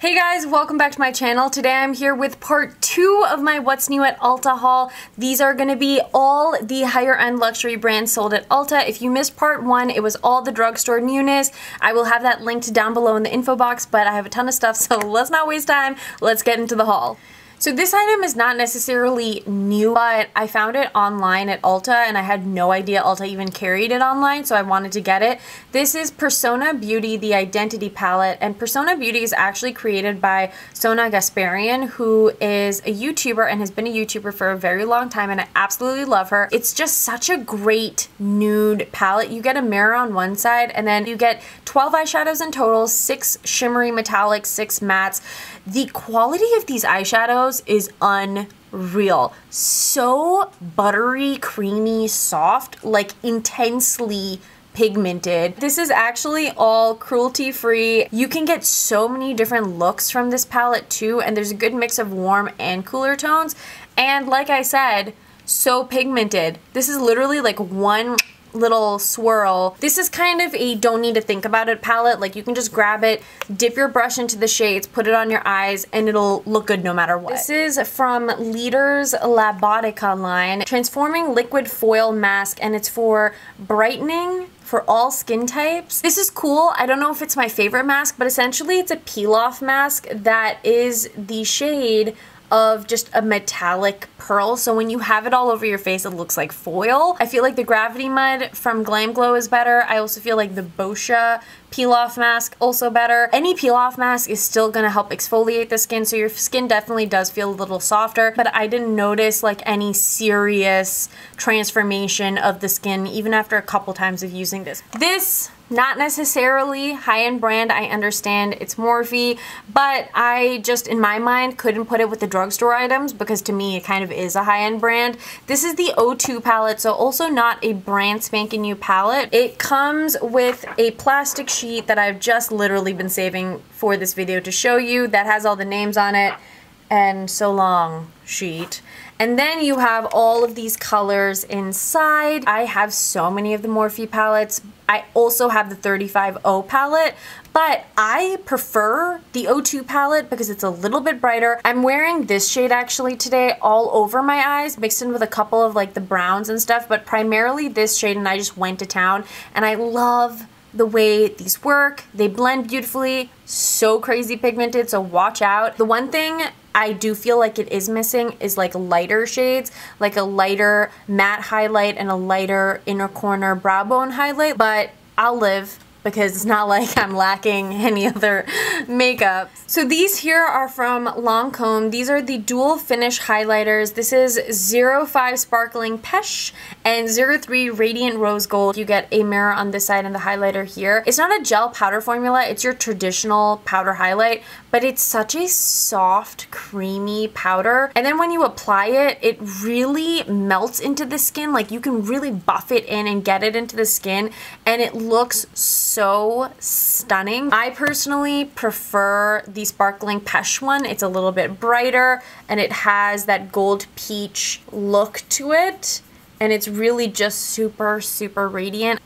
Hey guys, welcome back to my channel. Today I'm here with part 2 of my What's New at Ulta haul. These are going to be all the higher end luxury brands sold at Ulta. If you missed part 1, it was all the drugstore newness. I will have that linked down below in the info box, but I have a ton of stuff, so let's not waste time. Let's get into the haul. So this item is not necessarily new, but I found it online at Ulta and I had no idea Ulta even carried it online, so I wanted to get it. This is Persona Beauty, the Identity Palette, and Persona Beauty is actually created by Sona Gasparian, who is a YouTuber and has been a YouTuber for a very long time, and I absolutely love her. It's just such a great nude palette. You get a mirror on one side and then you get 12 eyeshadows in total, 6 shimmery metallics, 6 mattes. The quality of these eyeshadows is unreal. So buttery, creamy, soft, like intensely pigmented. This is actually all cruelty free. You can get so many different looks from this palette too, and there's a good mix of warm and cooler tones. And like I said, so pigmented. This is literally like one little swirl. This is kind of a don't need to think about it palette. Like you can just grab it, dip your brush into the shades, put it on your eyes, and it'll look good no matter what. This is from Leader's Labotica line, Transforming Liquid Foil Mask, and it's for brightening for all skin types. This is cool. I don't know if it's my favorite mask, but essentially it's a peel-off mask that is the shade of just a metallic pearl, so when you have it all over your face it looks like foil. I feel like the Gravity Mud from Glam Glow is better. I also feel like the Boscia peel-off mask also better. Any peel-off mask is still gonna help exfoliate the skin, so your skin definitely does feel a little softer, but I didn't notice like any serious transformation of the skin even after a couple times of using this. This, not necessarily high-end brand, I understand it's Morphe, but I just, in my mind, couldn't put it with the drugstore items because to me it kind of is a high-end brand. This is the O2 palette, so also not a brand spanking new palette. It comes with a plastic sheet that I've just literally been saving for this video to show you that has all the names on it, and so long sheet. And then you have all of these colors inside. I have so many of the Morphe palettes. I also have the 35O palette, but I prefer the O2 palette because it's a little bit brighter. I'm wearing this shade actually today all over my eyes, mixed in with a couple of like the browns and stuff, but primarily this shade, and I just went to town, and I love the way these work. They blend beautifully, so crazy pigmented, so watch out. The one thing I do feel like it is missing is like lighter shades, like a lighter matte highlight and a lighter inner corner brow bone highlight, but I'll live because it's not like I'm lacking any other makeup. So these here are from Lancome. These are the dual finish highlighters. This is 05 Sparkling Peche and 03 Radiant Rose Gold. You get a mirror on this side and the highlighter here. It's not a gel powder formula, it's your traditional powder highlight, but it's such a soft, creamy powder. And then when you apply it, it really melts into the skin. Like you can really buff it in and get it into the skin, and it looks so stunning. I personally prefer the Sparkling Peche one. It's a little bit brighter and it has that gold peach look to it, and it's really just super, super radiant.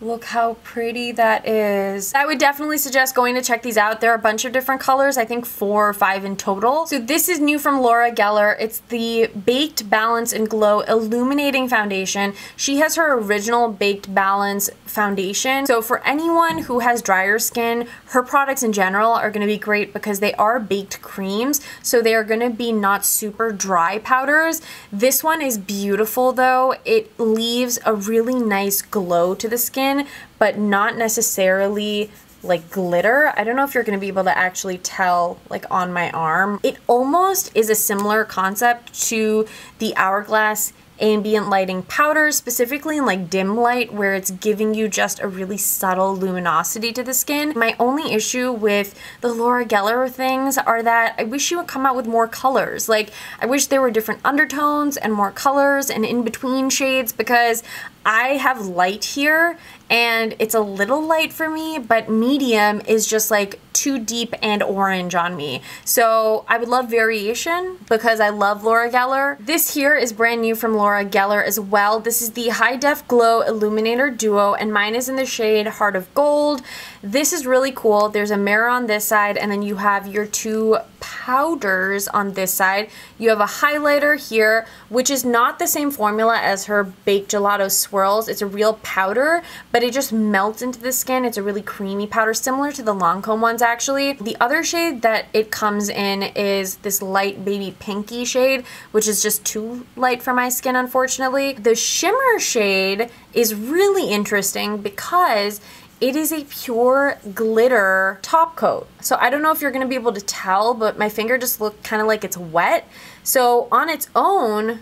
Look how pretty that is. I would definitely suggest going to check these out. There are a bunch of different colors, I think 4 or 5 in total. So this is new from Laura Geller. It's the Baked Balance and Glow Illuminating Foundation. She has her original Baked Balance foundation. So for anyone who has drier skin, her products in general are going to be great because they are baked creams. So they are going to be not super dry powders. This one is beautiful though. It leaves a really nice glow to the skin, but not necessarily like glitter. I don't know if you're going to be able to actually tell like on my arm. It almost is a similar concept to the Hourglass ambient lighting powder, specifically in like dim light, where it's giving you just a really subtle luminosity to the skin. My only issue with the Laura Geller things are that I wish you would come out with more colors. Like I wish there were different undertones and more colors and in between shades, because I have light here and it's a little light for me, but medium is just like too deep and orange on me. So I would love variation because I love Laura Geller. This here is brand new from Laura Geller as well. This is the High Def Glow Illuminator Duo, and mine is in the shade Heart of Gold. This is really cool. There's a mirror on this side, and then you have your two powders on this side. You have a highlighter here, which is not the same formula as her Baked Gelato Swirls. It's a real powder, but it just melts into the skin. It's a really creamy powder, similar to the Lancome ones actually. The other shade that it comes in is this light baby pinky shade, which is just too light for my skin, unfortunately. The shimmer shade is really interesting because it is a pure glitter top coat. So I don't know if you're gonna be able to tell, but my finger just looked kind of like it's wet. So on its own,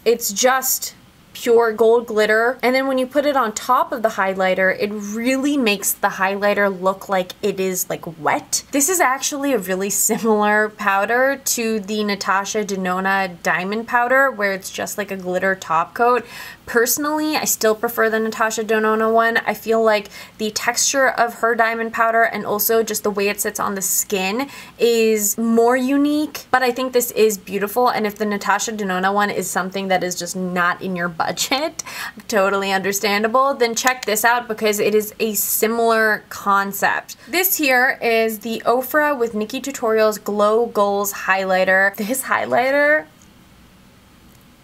it's just pure gold glitter, and then when you put it on top of the highlighter, it really makes the highlighter look like it is like wet. This is actually a really similar powder to the Natasha Denona Diamond Powder, where it's just like a glitter top coat. Personally, I still prefer the Natasha Denona one. I feel like the texture of her diamond powder and also just the way it sits on the skin is more unique, but I think this is beautiful, and if the Natasha Denona one is something that is just not in your budget, totally understandable, then check this out because it is a similar concept. This here is the Ofra with Nikki Tutorials Glow Goals Highlighter. This highlighter,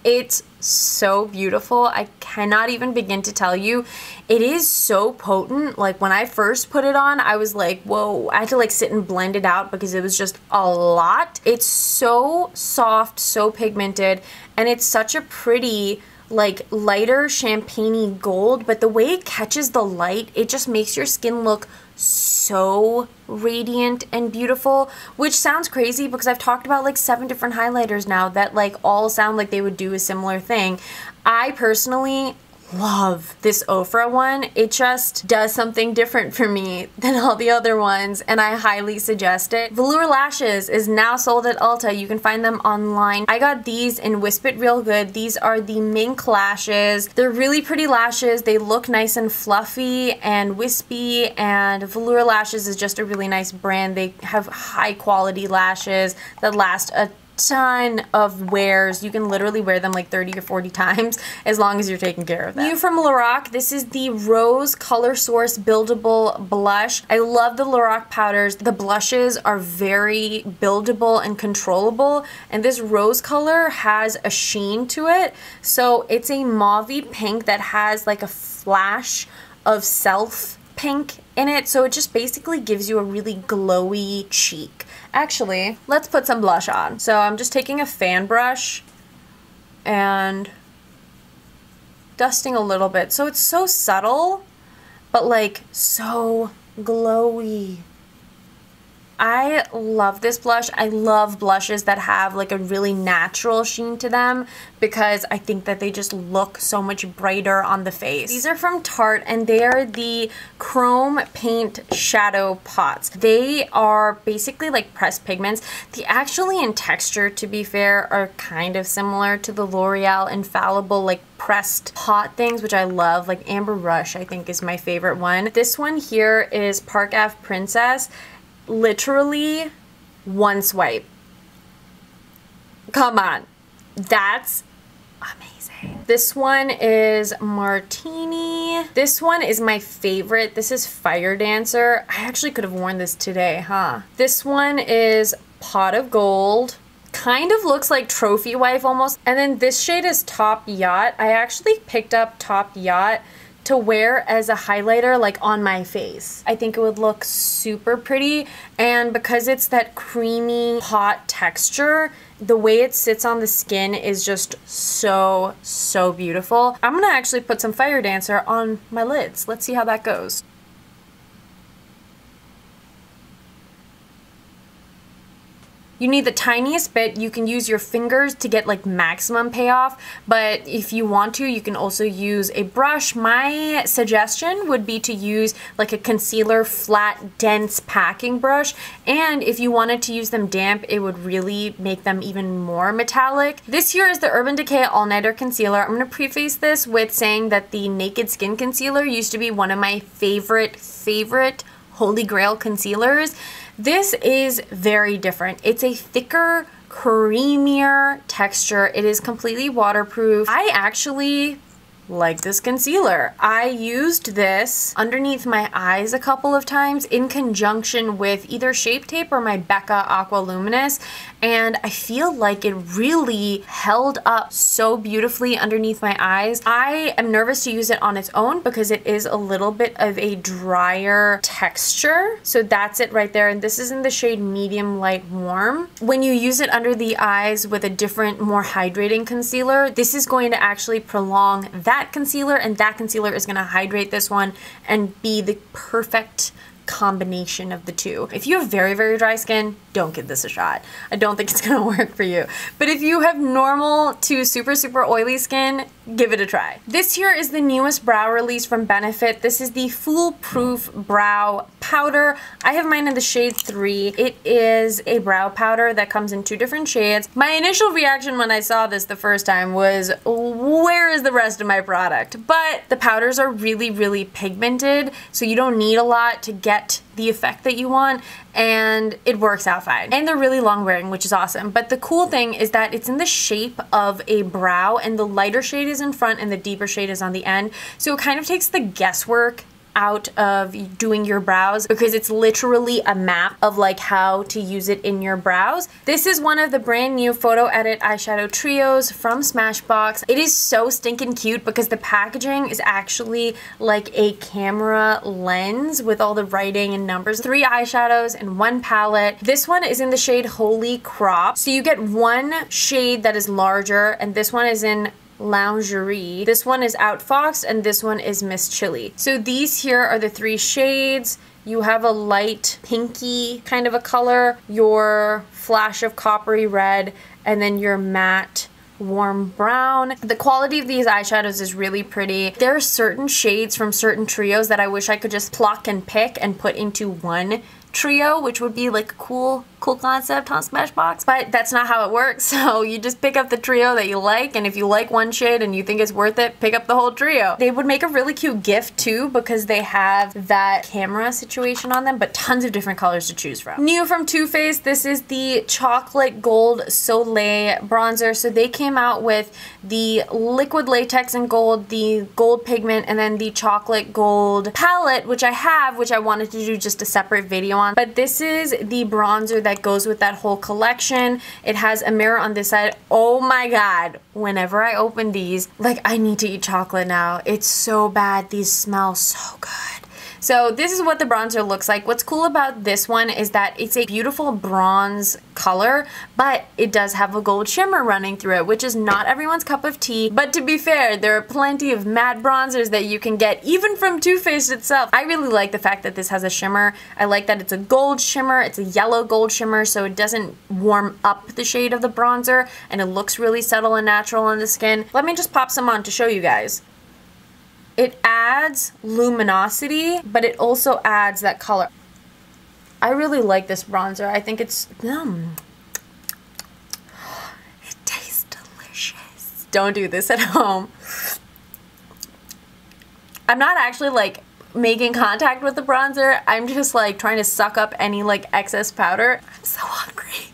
it's so beautiful. I cannot even begin to tell you. It is so potent. Like when I first put it on, I was like, whoa, I had to like sit and blend it out because it was just a lot. It's so soft, so pigmented, and it's such a pretty like lighter champagne-y gold, but the way it catches the light, it just makes your skin look so radiant and beautiful, which sounds crazy because I've talked about like 7 different highlighters now that like all sound like they would do a similar thing. I personally love this Ofra one. It just does something different for me than all the other ones, and I highly suggest it. Velour lashes is now sold at Ulta. You can find them online. I got these in Whisp It Real Good. These are the Mink lashes. They're really pretty lashes. They look nice and fluffy and wispy, and Velour Lashes is just a really nice brand. They have high quality lashes that last a ton of wears. You can literally wear them like 30 or 40 times as long as you're taking care of them. New from Lorac, this is the Rose Color Source Buildable Blush. I love the Lorac powders. The blushes are very buildable and controllable, and this rose color has a sheen to it. So it's a mauvey pink that has like a flash of self pink in it, so it just basically gives you a really glowy cheek. Actually, let's put some blush on. So I'm just taking a fan brush and dusting a little bit. So it's so subtle, but like so glowy. I love this blush. I love blushes that have like a really natural sheen to them because I think that they just look so much brighter on the face. These are from Tarte, and they are the Chrome Paint Shadow Pots. They are basically like pressed pigments. They actually in texture, to be fair, are kind of similar to the L'Oreal Infallible like pressed pot things, which I love. Like Amber Rush I think is my favorite one. This one here is Park Ave Princess. Literally one swipe. Come on. That's amazing. This one is Martini. This one is my favorite. This is Fire Dancer. I actually could have worn this today, huh? This one is Pot of Gold. Kind of looks like Trophy Wife almost. And then this shade is Top Yacht. I actually picked up Top Yacht to wear as a highlighter like on my face. I think it would look super pretty, and because it's that creamy hot texture, the way it sits on the skin is just so beautiful. I'm gonna actually put some Fire Dancer on my lids. Let's see how that goes. You need the tiniest bit. You can use your fingers to get like maximum payoff, but if you want to, you can also use a brush. My suggestion would be to use like a concealer flat dense packing brush, and if you wanted to use them damp, it would really make them even more metallic. This here is the Urban Decay All Nighter Concealer. I'm gonna preface this with saying that the Naked Skin Concealer used to be one of my favorite holy grail concealers. This is very different. It's a thicker, creamier texture. It is completely waterproof. I actually like this concealer. I used this underneath my eyes a couple of times in conjunction with either Shape Tape or my Becca Aqua Luminous, and I feel like it really held up so beautifully underneath my eyes. I am nervous to use it on its own because it is a little bit of a drier texture. So that's it right there, and this is in the shade Medium Light Warm. When you use it under the eyes with a different, more hydrating concealer, this is going to actually prolong that concealer, and that concealer is going to hydrate this one and be the perfect combination of the two. If you have very, very dry skin, don't give this a shot. I don't think it's gonna work for you. But if you have normal to super, super oily skin, give it a try. This here is the newest brow release from Benefit. This is the Foolproof Brow Powder. I have mine in the shade 3. It is a brow powder that comes in 2 different shades. My initial reaction when I saw this the first time was, where is the rest of my product? But the powders are really, really pigmented, so you don't need a lot to get the effect that you want, and it works out fine. And they're really long wearing, which is awesome. But the cool thing is that it's in the shape of a brow, and the lighter shade is in front and the deeper shade is on the end. So it kind of takes the guesswork out of doing your brows because it's literally a map of like how to use it in your brows. This is one of the brand new Photo Edit eyeshadow trios from Smashbox. It is so stinking cute because the packaging is actually like a camera lens with all the writing and numbers. 3 eyeshadows and 1 palette. This one is in the shade Holy Crop. So you get 1 shade that is larger, and this one is in Lingerie. This one is Outfoxed, and this one is Miss Chili. So these here are the 3 shades. You have a light pinky kind of a color, your flash of coppery red, and then your matte warm brown. The quality of these eyeshadows is really pretty. There are certain shades from certain trios that I wish I could just pluck and pick and put into one trio, which would be like a cool concept on Smashbox, but that's not how it works. So you just pick up the trio that you like, and if you like one shade and you think it's worth it, pick up the whole trio. They would make a really cute gift too because they have that camera situation on them, but tons of different colors to choose from. New from Too Faced, this is the Chocolate Gold Soleil bronzer. So they came out with the liquid latex in gold, the gold pigment, and then the chocolate gold palette, which I have, which I wanted to do just a separate video on. But this is the bronzer that goes with that whole collection. It has a mirror on this side. Oh my god, whenever I open these, like, I need to eat chocolate now. It's so bad. These smell so good. So this is what the bronzer looks like. What's cool about this one is that it's a beautiful bronze color, but it does have a gold shimmer running through it, which is not everyone's cup of tea. But to be fair, there are plenty of matte bronzers that you can get even from Too Faced itself. I really like the fact that this has a shimmer. I like that it's a gold shimmer. It's a yellow gold shimmer, so it doesn't warm up the shade of the bronzer, and it looks really subtle and natural on the skin. Let me just pop some on to show you guys. It adds luminosity, but it also adds that color. I really like this bronzer. I think it's, it tastes delicious. Don't do this at home. I'm not actually like making contact with the bronzer. I'm just like trying to suck up any like excess powder. I'm so hungry.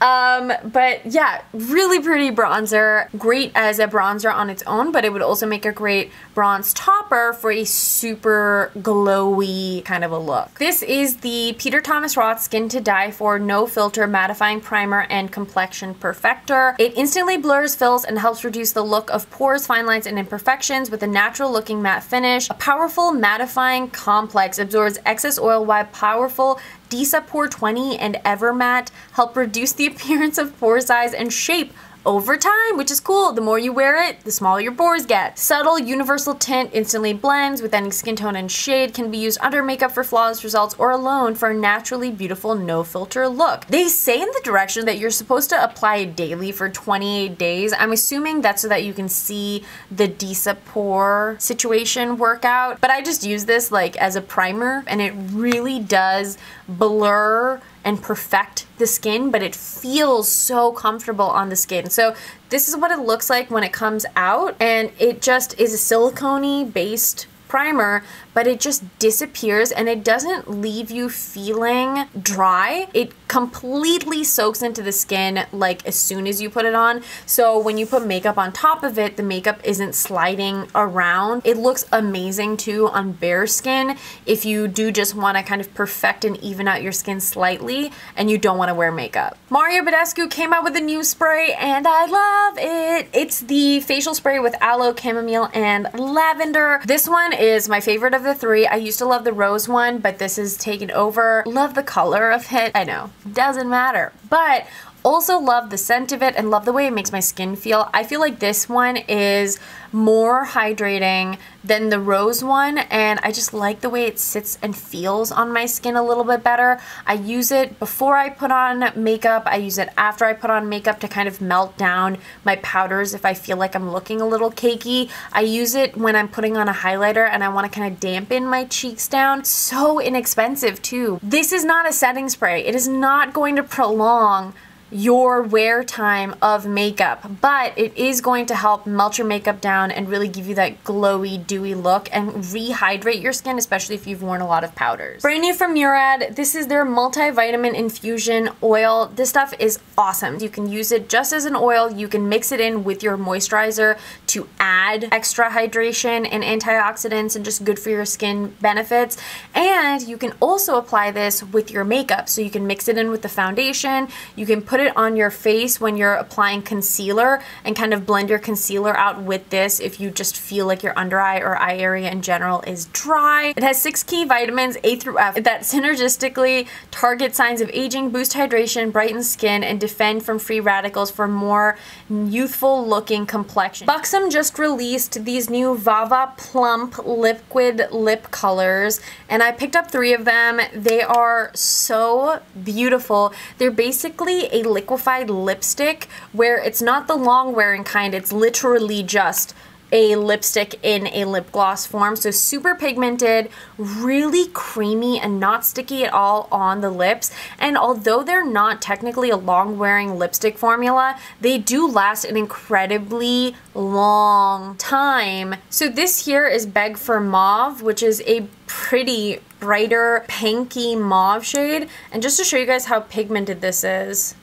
But yeah, really pretty bronzer. Great as a bronzer on its own, but it would also make a great bronze topper for a super glowy kind of a look. This is the Peter Thomas Roth Skin to Die For No Filter Mattifying Primer and Complexion Perfector. It instantly blurs, fills, and helps reduce the look of pores, fine lines, and imperfections with a natural looking matte finish. A powerful mattifying complex absorbs excess oil while powerful Disa Pore 20 and Evermatte help reduce the appearance of pore size and shape over time, which is cool. The more you wear it, the smaller your pores get. Subtle universal tint instantly blends with any skin tone and shade, can be used under makeup for flawless results or alone for a naturally beautiful no filter look. They say in the direction that you're supposed to apply it daily for 28 days. I'm assuming that's so that you can see the Disa pore situation work out, but I just use this like as a primer, and it really does blur and perfect the skin, but it feels so comfortable on the skin. So this is what it looks like when it comes out, and it just is a silicone-y based primer, but it just disappears and it doesn't leave you feeling dry. It completely soaks into the skin like as soon as you put it on. So when you put makeup on top of it, the makeup isn't sliding around. It looks amazing too on bare skin if you do just want to kind of perfect and even out your skin slightly and you don't want to wear makeup. Mario Badescu came out with a new spray and I love it. It's the facial spray with aloe, chamomile, and lavender. This one is my favorite of the three. I used to love the rose one, but this is taken over. Love the color of it. I know, doesn't matter, but also love the scent of it and love the way it makes my skin feel. I feel like this one is more hydrating than the rose one, and I just like the way it sits and feels on my skin a little bit better. I use it before I put on makeup. I use it after I put on makeup to kind of melt down my powders if I feel like I'm looking a little cakey. I use it when I'm putting on a highlighter and I want to kind of dampen my cheeks down. So inexpensive too. This is not a setting spray. It is not going to prolong your wear time of makeup, but it is going to help melt your makeup down and really give you that glowy, dewy look and rehydrate your skin, especially if you've worn a lot of powders. Brand new from Murad, this is their multivitamin infusion oil. This stuff is awesome. You can use it just as an oil. You can mix it in with your moisturizer to add extra hydration and antioxidants and just good for your skin benefits. And you can also apply this with your makeup. So you can mix it in with the foundation. You can put it on your face when you're applying concealer and kind of blend your concealer out with this if you just feel like your under eye or eye area in general is dry. It has 6 key vitamins, A through F, that synergistically target signs of aging, boost hydration, brighten skin, and defend from free radicals for more youthful looking complexion. Buxom just released these new Vava Plump liquid lip colors, and I picked up 3 of them. They are so beautiful. They're basically a liquefied lipstick where it's not the long wearing kind, it's literally just a lipstick in a lip gloss form. So super pigmented, really creamy and not sticky at all on the lips. And although they're not technically a long wearing lipstick formula, they do last an incredibly long time. So this here is Beg for Mauve, which is a pretty brighter pinky mauve shade. And just to show you guys how pigmented this is,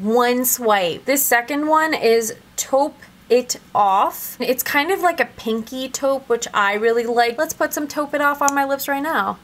one swipe. This second one is Taupe It Off. It's kind of like a pinky taupe, which I really like. Let's put some Taupe It Off on my lips right now.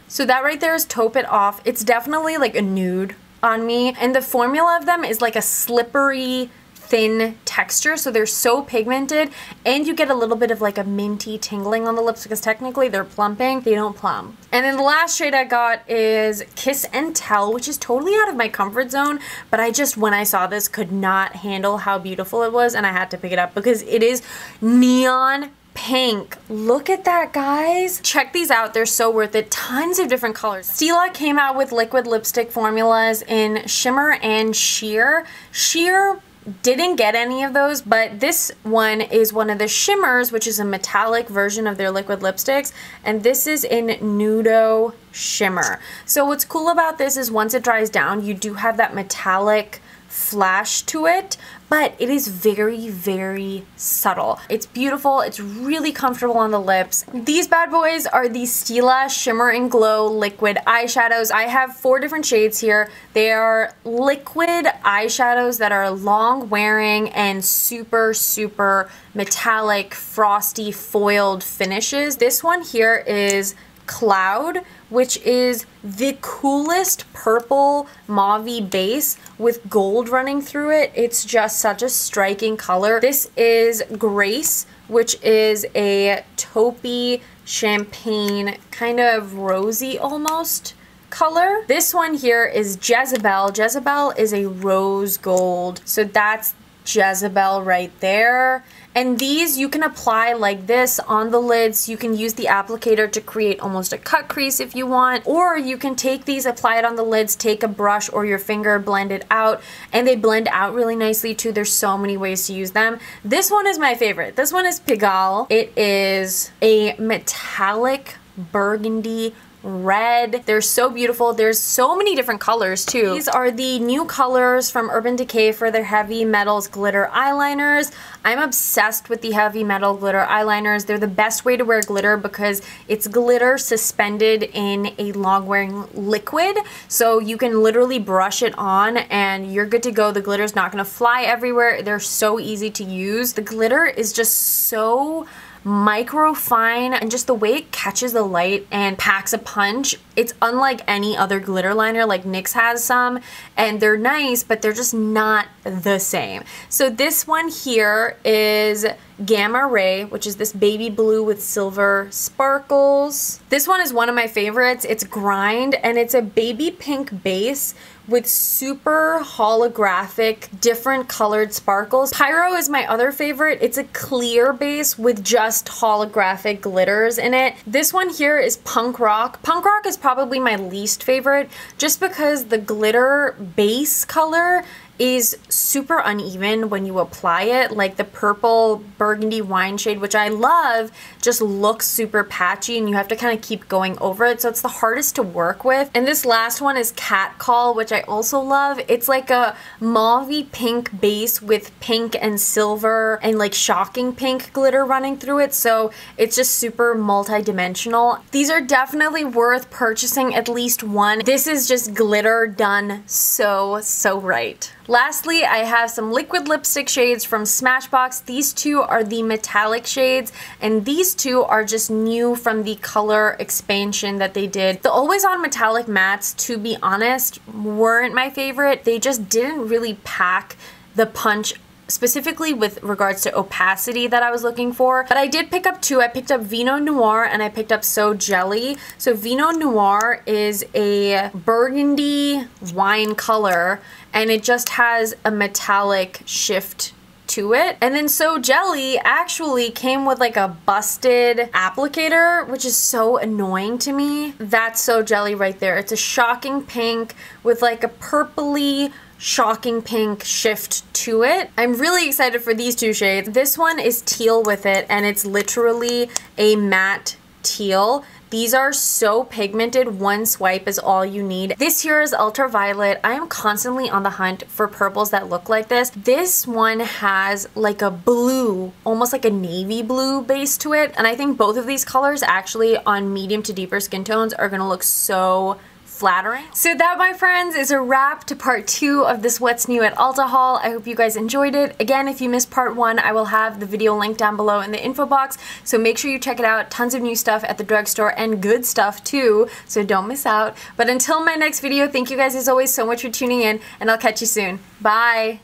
So that right there is Taupe It Off. It's definitely like a nude on me, and the formula of them is like a slippery thin texture, so they're so pigmented, and you get a little bit of like a minty tingling on the lips because technically they're plumping, they don't plump. And then the last shade I got is Kiss and Tell, which is totally out of my comfort zone, but I just, when I saw this, could not handle how beautiful it was, and I had to pick it up because it is neon pink. Look at that, guys. Check these out. They're so worth it. Tons of different colors. Stila came out with liquid lipstick formulas in Shimmer and Sheer. Sheer didn't get any of those, but this one is one of the shimmers, which is a metallic version of their liquid lipsticks, and this is in Nudo Shimmer. So what's cool about this is once it dries down, you do have that metallic flash to it, but it is very, very subtle. It's beautiful. It's really comfortable on the lips. These bad boys are the Stila Shimmer and Glow liquid eyeshadows. I have 4 different shades here. They are liquid eyeshadows that are long wearing and super, super metallic, frosty, foiled finishes. This one here is Cloud, which is the coolest purple mauve base with gold running through it. It's just such a striking color. This is Grace, which is a taupey champagne, kind of rosy almost color. This one here is Jezebel. Jezebel is a rose gold, so that's Jezebel right there. And these you can apply like this on the lids. You can use the applicator to create almost a cut crease if you want, or you can take these, apply it on the lids, take a brush or your finger, blend it out, and they blend out really nicely too. There's so many ways to use them. This one is my favorite. This one is Pigalle. It is a metallic burgundy red. They're so beautiful. There's so many different colors too. These are the new colors from Urban Decay for their Heavy Metals glitter eyeliners. I'm obsessed with the Heavy Metal glitter eyeliners. They're the best way to wear glitter because it's glitter suspended in a long-wearing liquid. So you can literally brush it on and you're good to go. The glitter's not gonna fly everywhere. They're so easy to use. The glitter is just so micro fine, and just the way it catches the light and packs a punch, it's unlike any other glitter liner. Like NYX has some and they're nice, but they're just not the same. So this one here is Gamma Ray, which is this baby blue with silver sparkles. This one is one of my favorites. It's Grind and it's a baby pink base with super holographic, different colored sparkles. Pyro is my other favorite. It's a clear base with just holographic glitters in it. This one here is Punk Rock. Punk Rock is probably my least favorite just because the glitter base color is super uneven when you apply it. Like the purple burgundy wine shade, which I love, just looks super patchy and you have to kind of keep going over it, so it's the hardest to work with. And this last one is Cat Call, which I also love. It's like a mauvey pink base with pink and silver and like shocking pink glitter running through it, so it's just super multi-dimensional. These are definitely worth purchasing at least one. This is just glitter done so right. Lastly, I have some liquid lipstick shades from Smashbox. These two are the metallic shades, and these two are just new from the color expansion that they did. The Always On metallic mattes, to be honest, weren't my favorite. They just didn't really pack the punch specifically with regards to opacity that I was looking for. But I did pick up two. I picked up Vino Noir and I picked up So Jelly. So Vino Noir is a burgundy wine color and it just has a metallic shift to it. And then So Jelly actually came with like a busted applicator, which is so annoying to me. That's So Jelly right there. It's a shocking pink with like a purpley shocking pink shift to it. I'm really excited for these two shades. This one is teal with it and it's literally a matte teal. These are so pigmented, one swipe is all you need. This here is Ultraviolet. I am constantly on the hunt for purples that look like this. This one has like a blue, almost like a navy blue base to it, and I think both of these colors actually on medium to deeper skin tones are gonna look so flattering. So that, my friends, is a wrap to part 2 of this What's New at Ulta haul. I hope you guys enjoyed it. Again, if you missed part 1, I will have the video linked down below in the info box, so make sure you check it out. Tons of new stuff at the drugstore and good stuff too, so don't miss out. But until my next video, thank you guys as always so much for tuning in, and I'll catch you soon. Bye!